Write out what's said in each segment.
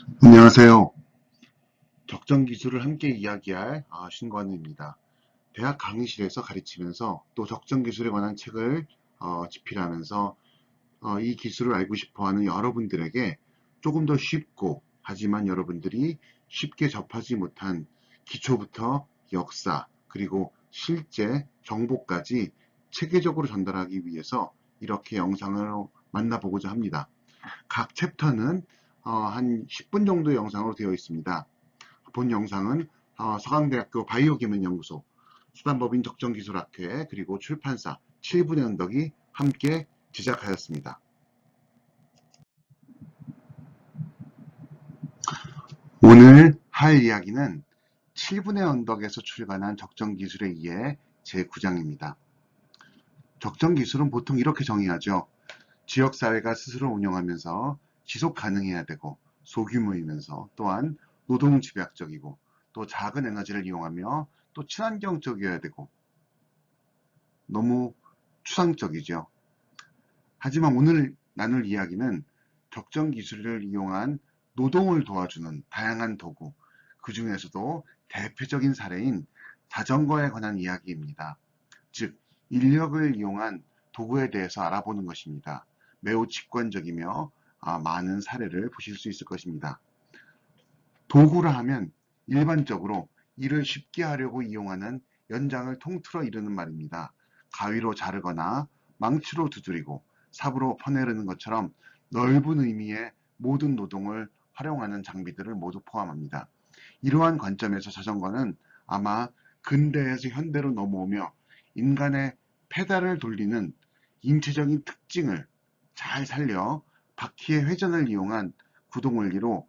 안녕하세요. 적정 기술을 함께 이야기할 신관우입니다. 대학 강의실에서 가르치면서 또 적정 기술에 관한 책을 집필하면서 이 기술을 알고 싶어하는 여러분들에게 조금 더 쉽고 하지만 여러분들이 쉽게 접하지 못한 기초부터 역사 그리고 실제 정보까지 체계적으로 전달하기 위해서 이렇게 영상을 만나보고자 합니다. 각 챕터는 한 10분 정도의 영상으로 되어 있습니다. 본 영상은 서강대학교 바이오기면연구소, 수단법인 적정기술학회, 그리고 출판사 7분의 언덕이 함께 제작하였습니다. 오늘 할 이야기는 7분의 언덕에서 출간한 적정기술에 의해 제9장입니다. 적정기술은 보통 이렇게 정의하죠. 지역사회가 스스로 운영하면서 지속 가능해야 되고 소규모이면서 또한 노동 집약적이고 또 작은 에너지를 이용하며 또 친환경적이어야 되고 너무 추상적이죠. 하지만 오늘 나눌 이야기는 적정 기술을 이용한 노동을 도와주는 다양한 도구, 그 중에서도 대표적인 사례인 자전거에 관한 이야기입니다. 즉, 인력을 이용한 도구에 대해서 알아보는 것입니다. 매우 직관적이며 많은 사례를 보실 수 있을 것입니다. 도구라 하면 일반적으로 일을 쉽게 하려고 이용하는 연장을 통틀어 이르는 말입니다. 가위로 자르거나 망치로 두드리고 삽으로 퍼내르는 것처럼 넓은 의미의 모든 노동을 활용하는 장비들을 모두 포함합니다. 이러한 관점에서 자전거는 아마 근대에서 현대로 넘어오며 인간의 페달을 돌리는 인체적인 특징을 잘 살려 바퀴의 회전을 이용한 구동원리로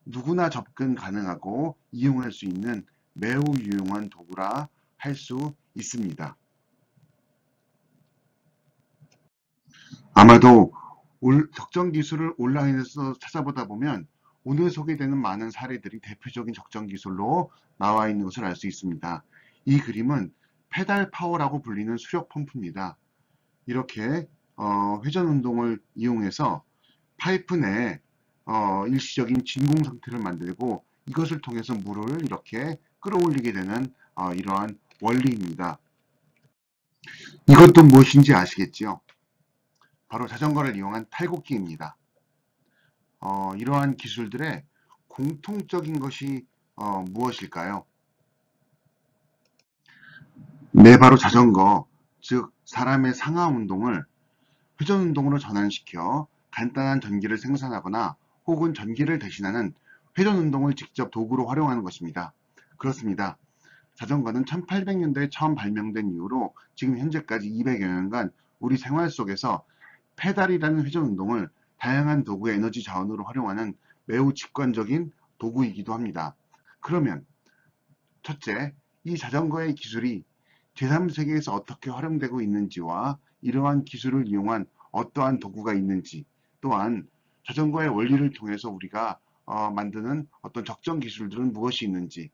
누구나 접근 가능하고 이용할 수 있는 매우 유용한 도구라 할 수 있습니다. 아마도 적정 기술을 온라인에서 찾아보다 보면 오늘 소개되는 많은 사례들이 대표적인 적정 기술로 나와 있는 것을 알 수 있습니다. 이 그림은 페달 파워라고 불리는 수력 펌프입니다. 이렇게 회전 운동을 이용해서 파이프 내에 일시적인 진공 상태를 만들고 이것을 통해서 물을 이렇게 끌어올리게 되는 이러한 원리입니다. 이것도 무엇인지 아시겠지요? 바로 자전거를 이용한 탈곡기입니다. 이러한 기술들의 공통적인 것이 무엇일까요? 네, 바로 자전거, 즉 사람의 상하 운동을 회전 운동으로 전환시켜 간단한 전기를 생산하거나 혹은 전기를 대신하는 회전 운동을 직접 도구로 활용하는 것입니다. 그렇습니다. 자전거는 1800년대에 처음 발명된 이후로 지금 현재까지 200여 년간 우리 생활 속에서 페달이라는 회전 운동을 다양한 도구의 에너지 자원으로 활용하는 매우 직관적인 도구이기도 합니다. 그러면 첫째, 이 자전거의 기술이 제3세계에서 어떻게 활용되고 있는지와 이러한 기술을 이용한 어떠한 도구가 있는지, 또한 자전거의 원리를 통해서 우리가 만드는 어떤 적정 기술들은 무엇이 있는지,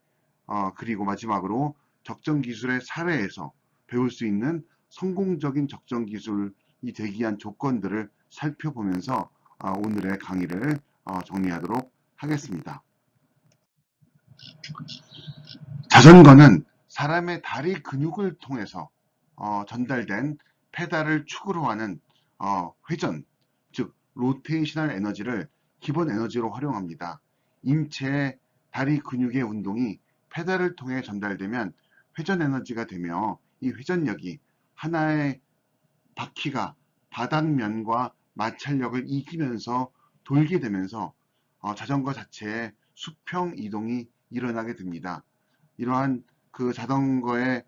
그리고 마지막으로 적정 기술의 사례에서 배울 수 있는 성공적인 적정 기술이 되기 위한 조건들을 살펴보면서 오늘의 강의를 정리하도록 하겠습니다. 자전거는 사람의 다리 근육을 통해서 전달된 페달을 축으로 하는 회전, 즉 로테이셔널 에너지를 기본 에너지로 활용합니다. 인체의 다리 근육의 운동이 페달을 통해 전달되면 회전 에너지가 되며 이 회전력이 하나의 바퀴가 바닥면과 마찰력을 이기면서 돌게 되면서 자전거 자체의 수평 이동이 일어나게 됩니다. 이러한 그 자전거의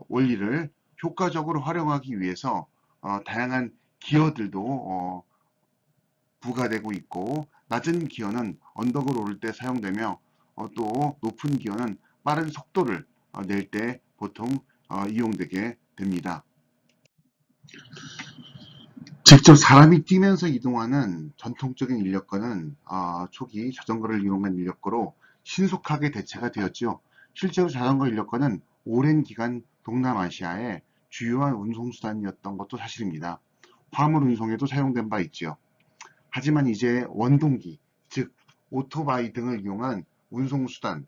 원리를 효과적으로 활용하기 위해서 다양한 기어들도 부과되고 있고 낮은 기어는 언덕을 오를 때 사용되며 또 높은 기어는 빠른 속도를 낼 때 보통 이용되게 됩니다. 직접 사람이 뛰면서 이동하는 전통적인 인력거는 초기 자전거를 이용한 인력거로 신속하게 대체가 되었죠. 실제로 자전거 인력거는 오랜 기간 동남아시아의 주요한 운송수단이었던 것도 사실입니다. 화물 운송에도 사용된 바 있지요. 하지만 이제 원동기, 즉 오토바이 등을 이용한 운송수단,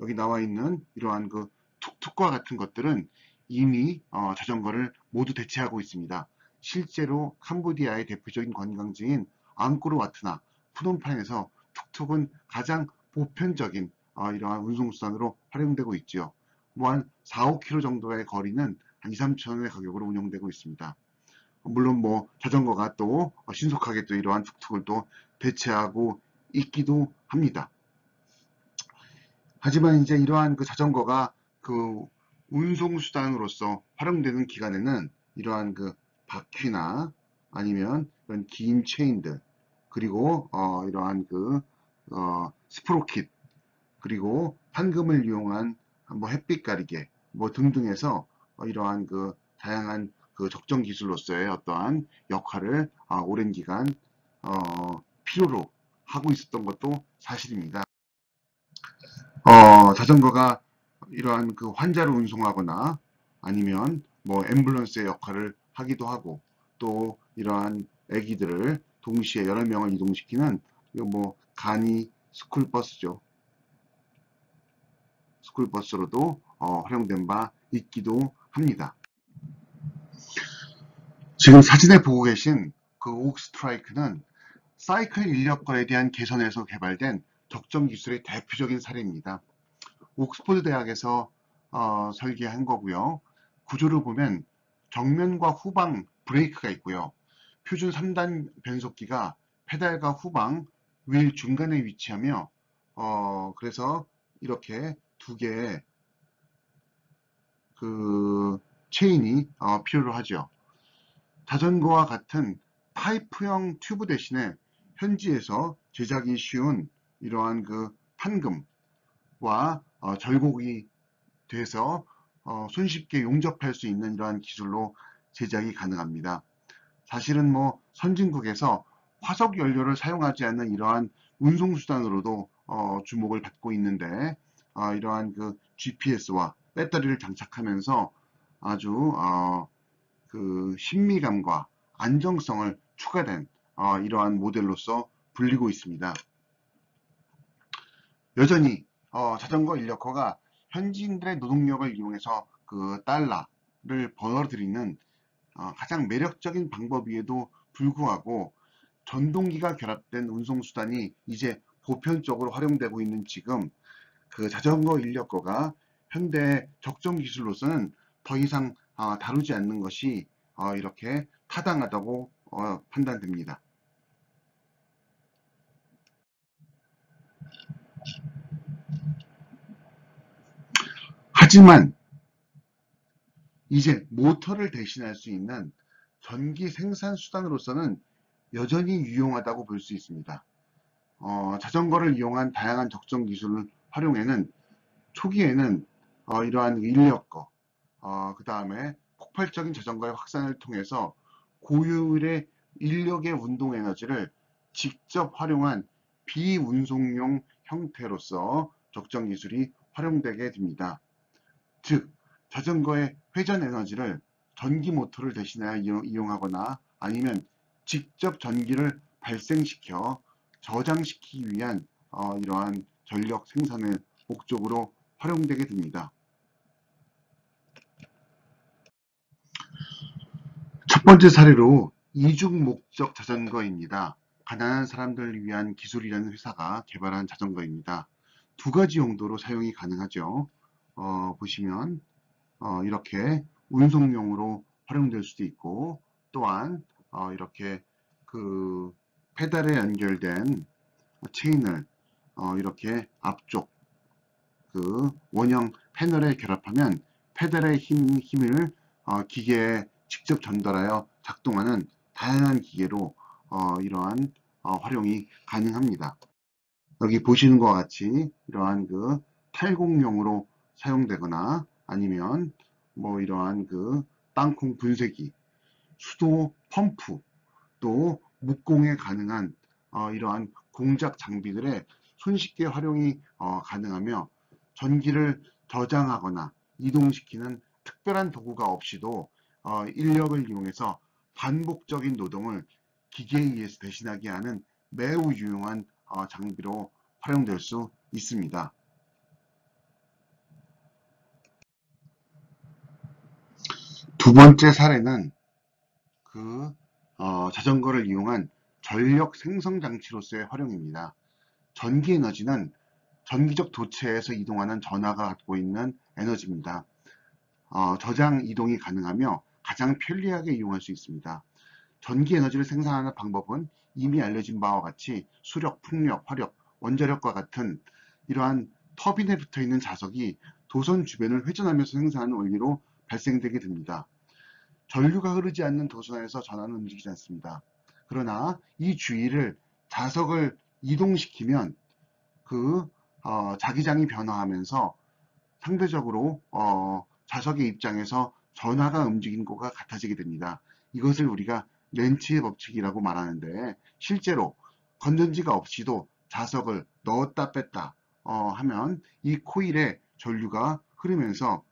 여기 나와 있는 이러한 그 툭툭과 같은 것들은 이미 자전거를 모두 대체하고 있습니다. 실제로 캄보디아의 대표적인 관광지인 앙코르와트나 푸놈펜에서 툭툭은 가장 보편적인 이러한 운송수단으로 활용되고 있죠. 뭐한 4, 5km 정도의 거리는 한 2, 3천 원의 가격으로 운영되고 있습니다. 물론 뭐 자전거가 또 신속하게 또 이러한 툭툭을 또 대체하고 있기도 합니다. 하지만 이제 이러한 그 자전거가 그 운송수단으로서 활용되는 기간에는 이러한 그 바퀴나 아니면 이런 긴 체인들, 그리고 이러한 그 스프로킷, 그리고 판금을 이용한 뭐 햇빛 가리개 뭐 등등해서 이러한 그 다양한 그 적정 기술로서의 어떠한 역할을 오랜 기간 필요로 하고 있었던 것도 사실입니다. 자전거가 이러한 그 환자를 운송하거나 아니면 뭐 앰뷸런스의 역할을 하기도 하고, 또 이러한 아기들을 동시에 여러 명을 이동시키는 뭐 간이 스쿨버스죠. 스쿨버스로도 활용된 바 있기도 합니다. 지금 사진에 보고 계신 그 옥스트라이크는 사이클 인력거에 대한 개선에서 개발된 적정 기술의 대표적인 사례입니다. 옥스퍼드 대학에서 설계한 거고요. 구조를 보면 정면과 후방 브레이크가 있고요. 표준 3단 변속기가 페달과 후방, 휠 중간에 위치하며 그래서 이렇게 두 개의 그 체인이 필요로 하죠. 자전거와 같은 파이프형 튜브 대신에 현지에서 제작이 쉬운 이러한 그 판금과 절곡이 돼서 손쉽게 용접할 수 있는 이러한 기술로 제작이 가능합니다. 사실은 뭐 선진국에서 화석 연료를 사용하지 않는 이러한 운송수단으로도 주목을 받고 있는데, 이러한 그 GPS와 배터리를 장착하면서 아주 그 신미감과 안정성을 추가된 이러한 모델로서 불리고 있습니다. 여전히 자전거 인력거가 현지인들의 노동력을 이용해서 그 달러를 벌어들이는 가장 매력적인 방법임에도 불구하고, 전동기가 결합된 운송수단이 이제 보편적으로 활용되고 있는 지금, 그 자전거 인력거가 현대 적정 기술로서는 더 이상 다루지 않는 것이 이렇게 타당하다고 판단됩니다. 하지만 이제 모터를 대신할 수 있는 전기 생산 수단으로서는 여전히 유용하다고 볼 수 있습니다. 자전거를 이용한 다양한 적정 기술을 활용에는 초기에는 이러한 인력거, 그 다음에 폭발적인 자전거의 확산을 통해서 고효율의 인력의 운동 에너지를 직접 활용한 비운송용 형태로서 적정 기술이 활용되게 됩니다. 즉, 자전거의 회전 에너지를 전기 모터를 대신하여 이용하거나 아니면 직접 전기를 발생시켜 저장시키기 위한 이러한 전력 생산의 목적으로 활용되게 됩니다. 첫 번째 사례로 이중 목적 자전거입니다. 가난한 사람들을 위한 기술이라는 회사가 개발한 자전거입니다. 두 가지 용도로 사용이 가능하죠. 보시면 이렇게 운송용으로 활용될 수도 있고, 또한 이렇게 그 페달에 연결된 체인을 이렇게 앞쪽 그 원형 패널에 결합하면 페달의 힘을 기계에 직접 전달하여 작동하는 다양한 기계로 이러한 활용이 가능합니다. 여기 보시는 것과 같이 이러한 그 탈곡용으로 사용되거나 아니면 뭐 이러한 그 땅콩 분쇄기, 수도 펌프, 또 목공에 가능한 이러한 공작 장비들의 손쉽게 활용이 가능하며, 전기를 저장하거나 이동시키는 특별한 도구가 없이도 인력을 이용해서 반복적인 노동을 기계에 의해서 대신하게 하는 매우 유용한 장비로 활용될 수 있습니다. 두 번째 사례는 자전거를 이용한 전력 생성 장치로서의 활용입니다. 전기 에너지는 전기적 도체에서 이동하는 전하가 갖고 있는 에너지입니다. 저장 이동이 가능하며 가장 편리하게 이용할 수 있습니다. 전기 에너지를 생산하는 방법은 이미 알려진 바와 같이 수력, 풍력, 화력, 원자력과 같은 이러한 터빈에 붙어 있는 자석이 도선 주변을 회전하면서 생산하는 원리로 발생되게 됩니다. 전류가 흐르지 않는 도선에서 전하는 움직이지 않습니다. 그러나 이 주위를 자석을 이동시키면 자기장이 변화하면서 상대적으로 자석의 입장에서 전하가 움직이는 것과 같아지게 됩니다. 이것을 우리가 렌치의 법칙이라고 말하는데, 실제로 건전지가 없이도 자석을 넣었다 뺐다 하면 이 코일에 전류가 흐르면서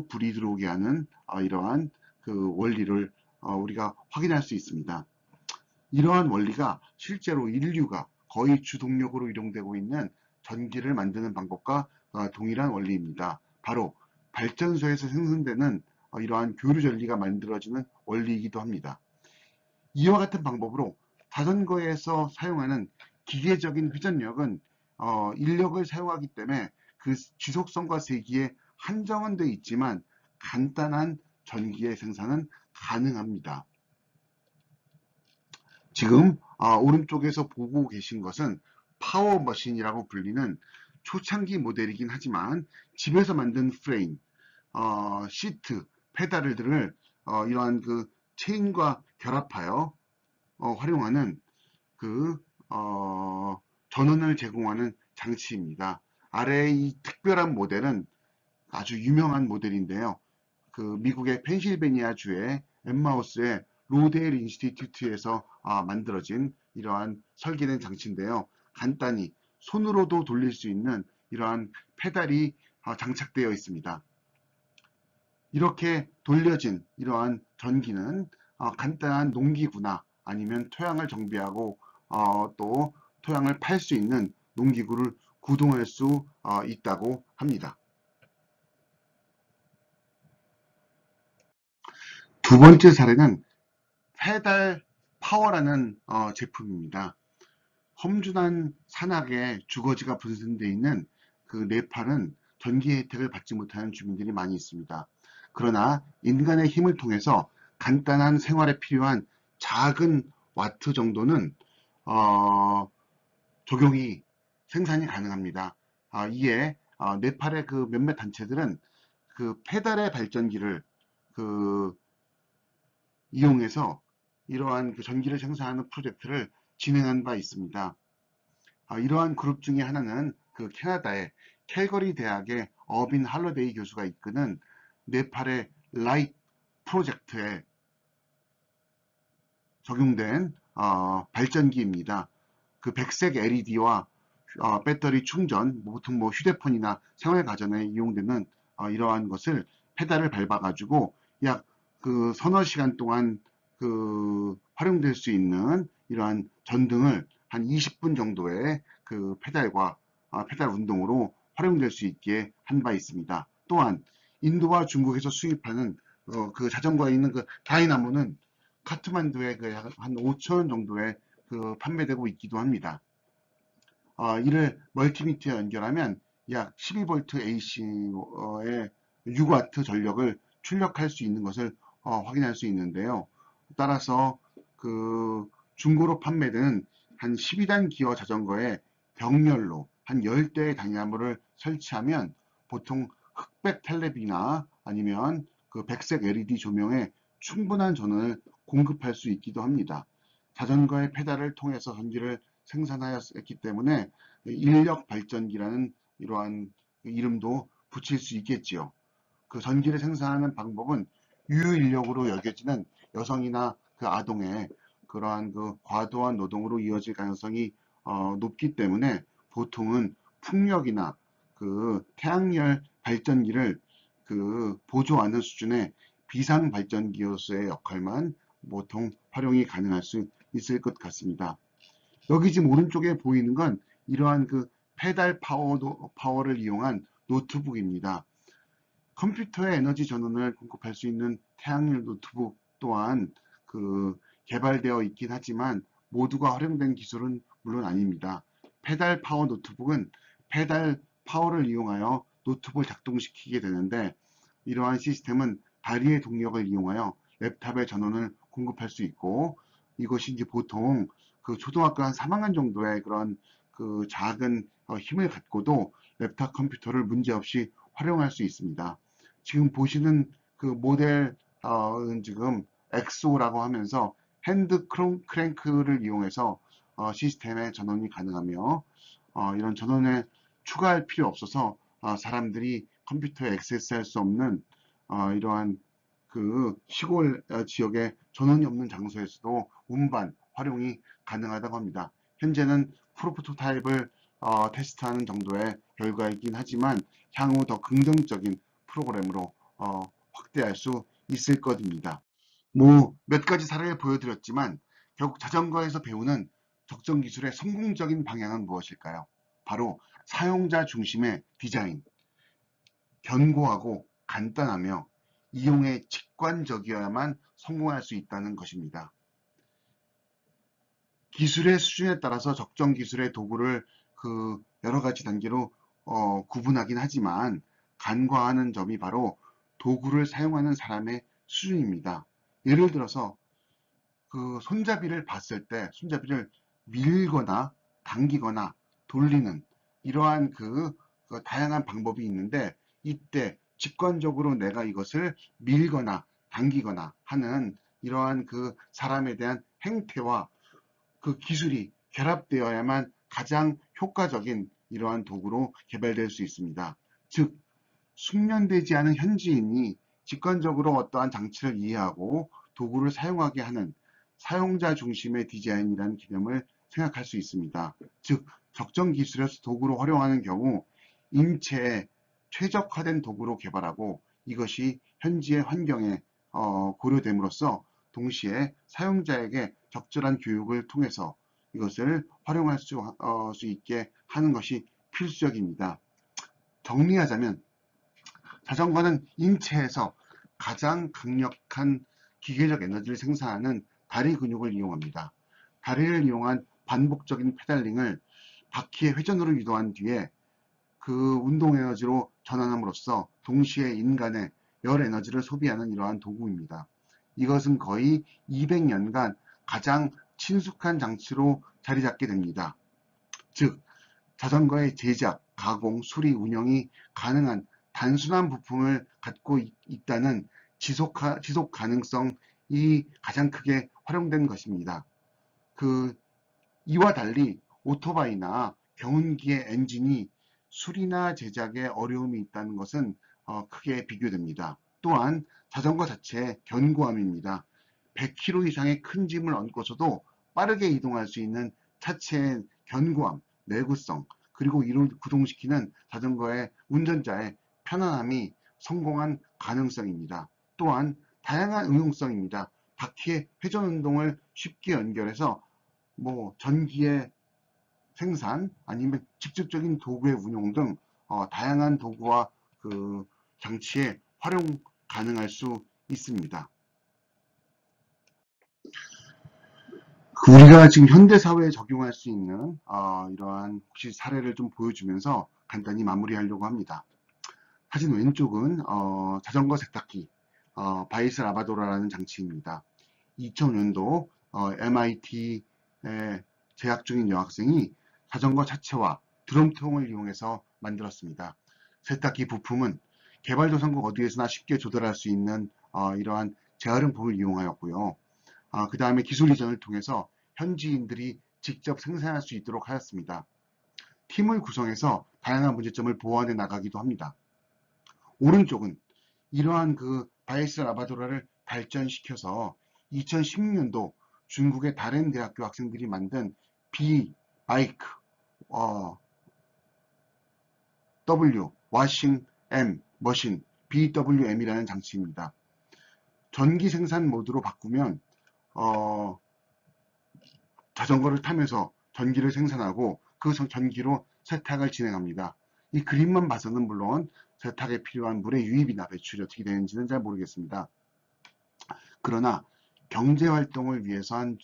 불이 들어오게 하는 이러한 원리를 우리가 확인할 수 있습니다. 이러한 원리가 실제로 인류가 거의 주동력으로 이용되고 있는 전기를 만드는 방법과 동일한 원리입니다. 바로 발전소에서 생성되는 이러한 교류 전리가 만들어지는 원리이기도 합니다. 이와 같은 방법으로 자전거에서 사용하는 기계적인 회전력은 인력을 사용하기 때문에 그 지속성과 세기에 한정은 되어 있지만 간단한 전기의 생산은 가능합니다. 지금 오른쪽에서 보고 계신 것은 파워머신이라고 불리는 초창기 모델이긴 하지만 집에서 만든 프레임, 시트, 페달들을 이러한 체인과 결합하여 활용하는 전원을 제공하는 장치입니다. 아래의 이 특별한 모델은 아주 유명한 모델인데요. 미국의 펜실베니아주의 엠마우스의 로데일 인스티튜트에서 만들어진 이러한 설계된 장치인데요. 간단히 손으로도 돌릴 수 있는 이러한 페달이 장착되어 있습니다. 이렇게 돌려진 이러한 전기는 간단한 농기구나 아니면 토양을 정비하고 또 토양을 팔 수 있는 농기구를 구동할 수 있다고 합니다. 두 번째 사례는 페달 파워라는 제품입니다. 험준한 산악에 주거지가 분산되어 있는 네팔은 전기 혜택을 받지 못하는 주민들이 많이 있습니다. 그러나 인간의 힘을 통해서 간단한 생활에 필요한 작은 와트 정도는 적용이 생산이 가능합니다. 이에 네팔의 몇몇 단체들은 페달의 발전기를 이용해서 이러한 전기를 생산하는 프로젝트를 진행한 바 있습니다. 이러한 그룹 중에 하나는 캐나다의 캘거리 대학의 어빈 할러데이 교수가 이끄는 네팔의 라이트 프로젝트에 적용된 발전기입니다. 백색 LED와 배터리 충전, 보통 휴대폰이나 생활가전에 이용되는 이러한 것을 페달을 밟아가지고 약 서너 시간 동안 활용될 수 있는 이러한 전등을 한 20분 정도의 페달과 페달 운동으로 활용될 수 있게 한 바 있습니다. 또한 인도와 중국에서 수입하는 자전거에 있는 다이나모는 카트만두에 한 5,000원 정도에 판매되고 있기도 합니다. 이를 멀티미터에 연결하면 약 12V AC의 6W 전력을 출력할 수 있는 것을 확인할 수 있는데요. 따라서 중고로 판매되는 한 12단 기어 자전거에 병렬로 한 10대의 다이나모를 설치하면 보통 흑백 텔레비나 아니면 백색 LED 조명에 충분한 전원을 공급할 수 있기도 합니다. 자전거의 페달을 통해서 전기를 생산하였기 때문에 인력 발전기라는 이러한 이름도 붙일 수 있겠지요. 전기를 생산하는 방법은 유인력으로 여겨지는 여성이나 아동의 그러한 과도한 노동으로 이어질 가능성이 높기 때문에 보통은 풍력이나 태양열 발전기를 보조하는 수준의 비상 발전기로서의 역할만 보통 활용이 가능할 수 있을 것 같습니다. 여기 지금 오른쪽에 보이는 건 이러한 그 페달 파워를 이용한 노트북입니다. 컴퓨터의 에너지 전원을 공급할 수 있는 태양열 노트북 또한 개발되어 있긴 하지만 모두가 활용된 기술은 물론 아닙니다. 페달 파워 노트북은 페달 파워를 이용하여 노트북을 작동시키게 되는데, 이러한 시스템은 다리의 동력을 이용하여 랩탑의 전원을 공급할 수 있고, 이것이 이제 보통 초등학교 한 3학년 정도의 그런 작은 힘을 갖고도 랩탑 컴퓨터를 문제없이 활용할 수 있습니다. 지금 보시는 모델 지금 엑소라고 하면서 핸드 크랭크를 이용해서 시스템의 전원이 가능하며, 이런 전원을 추가할 필요 없어서 사람들이 컴퓨터에 액세스할 수 없는 이러한 시골 지역에 전원이 없는 장소에서도 운반, 활용이 가능하다고 합니다. 현재는 프로토타입을 테스트하는 정도의 결과이긴 하지만 향후 더 긍정적인 프로그램으로 확대할 수 있을 것입니다. 몇 가지 사례를 보여드렸지만 결국 자전거에서 배우는 적정 기술의 성공적인 방향은 무엇일까요? 바로 사용자 중심의 디자인, 견고하고 간단하며 이용에 직관적이어야만 성공할 수 있다는 것입니다. 기술의 수준에 따라서 적정 기술의 도구를 여러 가지 단계로 구분하긴 하지만 간과하는 점이 바로 도구를 사용하는 사람의 수준입니다. 예를 들어서 손잡이를 봤을 때 손잡이를 밀거나 당기거나 돌리는 이러한 다양한 방법이 있는데, 이때 직관적으로 내가 이것을 밀거나 당기거나 하는 이러한 사람에 대한 행태와 기술이 결합되어야만 가장 효과적인 이러한 도구로 개발될 수 있습니다. 즉, 숙련되지 않은 현지인이 직관적으로 어떠한 장치를 이해하고 도구를 사용하게 하는 사용자 중심의 디자인이라는 개념을 생각할 수 있습니다. 즉, 적정 기술에서 도구로 활용하는 경우 인체에 최적화된 도구로 개발하고, 이것이 현지의 환경에 고려됨으로써 동시에 사용자에게 적절한 교육을 통해서 이것을 활용할 수 있게 하는 것이 필수적입니다. 정리하자면 자전거는 인체에서 가장 강력한 기계적 에너지를 생산하는 다리 근육을 이용합니다. 다리를 이용한 반복적인 페달링을 바퀴의 회전으로 유도한 뒤에 운동 에너지로 전환함으로써 동시에 인간의 열 에너지를 소비하는 이러한 도구입니다. 이것은 거의 200년간 가장 친숙한 장치로 자리 잡게 됩니다. 즉, 자전거의 제작, 가공, 수리, 운영이 가능한 단순한 부품을 갖고 있다는 지속 가능성이 가장 크게 활용된 것입니다. 이와 달리 오토바이나 경운기의 엔진이 수리나 제작에 어려움이 있다는 것은 크게 비교됩니다. 또한 자전거 자체의 견고함입니다. 100kg 이상의 큰 짐을 얹고서도 빠르게 이동할 수 있는 차체의 견고함, 내구성, 그리고 이를 구동시키는 자전거의 운전자의 편안함이 성공한 가능성입니다. 또한 다양한 응용성입니다. 바퀴의 회전 운동을 쉽게 연결해서 전기의 생산 아니면 직접적인 도구의 운용 등 다양한 도구와 장치에 활용 가능할 수 있습니다. 우리가 지금 현대 사회에 적용할 수 있는 이러한 혹시 사례를 좀 보여주면서 간단히 마무리하려고 합니다. 사진 왼쪽은 자전거 세탁기 바이스 라바도라라는 장치입니다. 2005년도 MIT에 재학 중인 여학생이 자전거 차체와 드럼통을 이용해서 만들었습니다. 세탁기 부품은 개발도상국 어디에서나 쉽게 조달할 수 있는 이러한 재활용품을 이용하였고요. 그 다음에 기술 이전을 통해서 현지인들이 직접 생산할 수 있도록 하였습니다. 팀을 구성해서 다양한 문제점을 보완해 나가기도 합니다. 오른쪽은 이러한 바이스 라바도라를 발전시켜서 2016년도 중국의 다른 대학교 학생들이 만든 바이크 W 와싱 M 머신 BWM이라는 장치입니다. 전기 생산 모드로 바꾸면 자전거를 타면서 전기를 생산하고 그 전기로 세탁을 진행합니다. 이 그림만 봐서는 물론 세탁에 필요한 물의 유입이나 배출이 어떻게 되는지는 잘 모르겠습니다. 그러나 경제활동을 위해서 한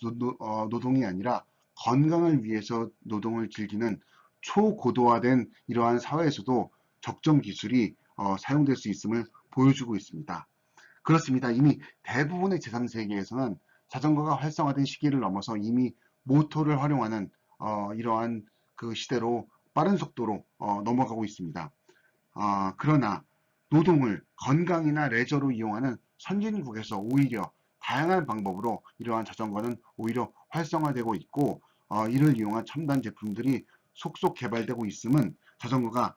노동이 아니라 건강을 위해서 노동을 즐기는 초고도화된 이러한 사회에서도 적정 기술이 사용될 수 있음을 보여주고 있습니다. 그렇습니다. 이미 대부분의 제3세계에서는 자전거가 활성화된 시기를 넘어서 이미 모터를 활용하는 이러한 그 시대로 빠른 속도로 넘어가고 있습니다. 그러나 노동을 건강이나 레저로 이용하는 선진국에서 오히려 다양한 방법으로 이러한 자전거는 오히려 활성화되고 있고 이를 이용한 첨단 제품들이 속속 개발되고 있음은 자전거가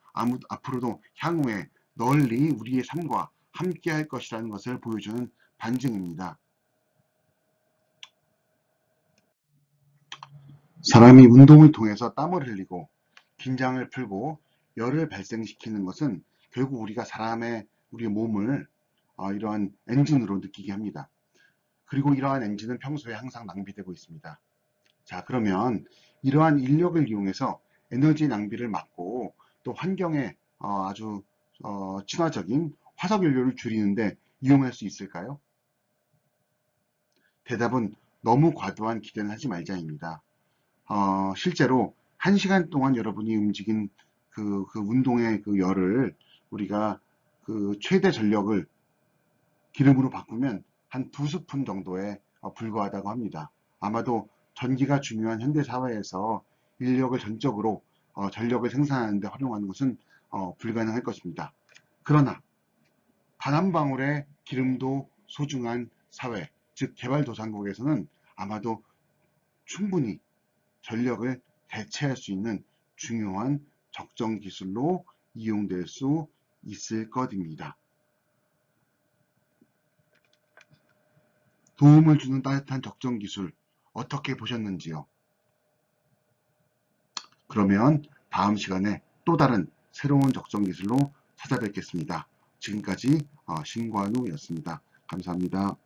앞으로도 향후에 널리 우리의 삶과 함께 할 것이라는 것을 보여주는 반증입니다. 사람이 운동을 통해서 땀을 흘리고 긴장을 풀고 열을 발생시키는 것은 결국 우리의 몸을 이러한 엔진으로 느끼게 합니다. 그리고 이러한 엔진은 평소에 항상 낭비되고 있습니다. 자, 그러면 이러한 인력을 이용해서 에너지 낭비를 막고 또 환경에 아주 친화적인 화석연료를 줄이는데 이용할 수 있을까요? 대답은 너무 과도한 기대는 하지 말자입니다. 실제로 1시간 동안 여러분이 움직인 그 운동의 그 열을 우리가 그 최대 전력을 기름으로 바꾸면 한 2스푼 정도에 불과하다고 합니다. 아마도 전기가 중요한 현대 사회에서 인력을 전적으로 전력을 생산하는 데 활용하는 것은 불가능할 것입니다. 그러나 단 한 방울의 기름도 소중한 사회, 즉 개발도상국에서는 아마도 충분히 전력을 대체할 수 있는 중요한 적정 기술로 이용될 수 있을 것입니다. 도움을 주는 따뜻한 적정 기술 어떻게 보셨는지요? 그러면 다음 시간에 또 다른 새로운 적정 기술로 찾아뵙겠습니다. 지금까지 신관우였습니다. 감사합니다.